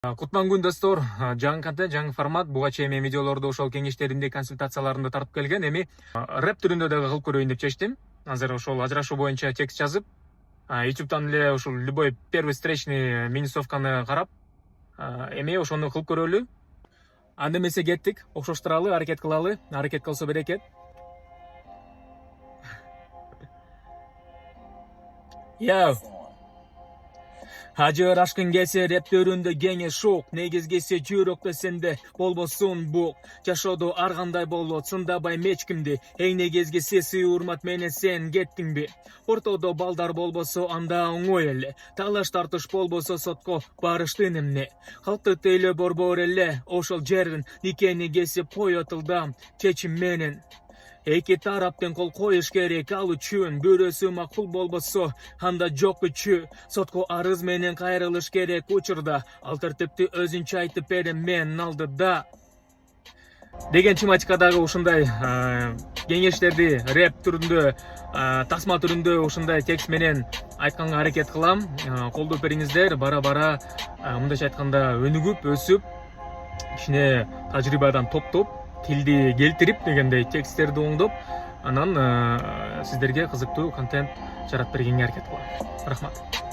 Кутман достор, жаңы контент, жаңы формат. Буга чейин мен видеолорду ошол кеңештеримди, консультацияларымды тартып келген. Эми рэп түрүндө дагы кылып көрөйүн деп чечтим. Азыр ошол ажырашуу боюнча текст жазып, YouTube'дан эле ушул любой первый встречный минусовканы карап, эми ошону кылып көрөлү. Анда эмесе кеттик, окшоштуралы, аракет кылалы. Аракет кылса берекет. Yo. Hacı aşkın gelse rap töründe gene şok. Negizgesi жүрөктө сенде болбосун бук. Жашоодо ар кандай болот, сындабай мечкимди. Эй негизги сеси урмат менен сен кеттиңби? Ортодо балдар болбосо анда оңой эле. Талаш тартыш болбосо сотко барыштын эмне? Калкты тейлөө борбор эле, ошол жердин никени кесип коётулдам чечим менен. Эки тараптын кол коюш керек ал үчүн. Бирөөсү макул болбосо анда жок күчү. Сотко арыз менен кайрылыш керек учурда. Ал тартипти өзүнчө айтып берем мен алдыда. Деген тематикадагы ушундай кеңештерди рэп түрүндө, тасма түрүндө ушундай текст менен айтканга аракет кылам. Колдоп бериңиздер. Бара-бара мындайча айтканда өнүгүп, өсүп, кичине тажрыйбадан топтоп, тилди келтирип дегендей тексттерди оңдоп, анан сиздерге кызыктуу контент жаратып бергенге аракет кылам. Рахмат.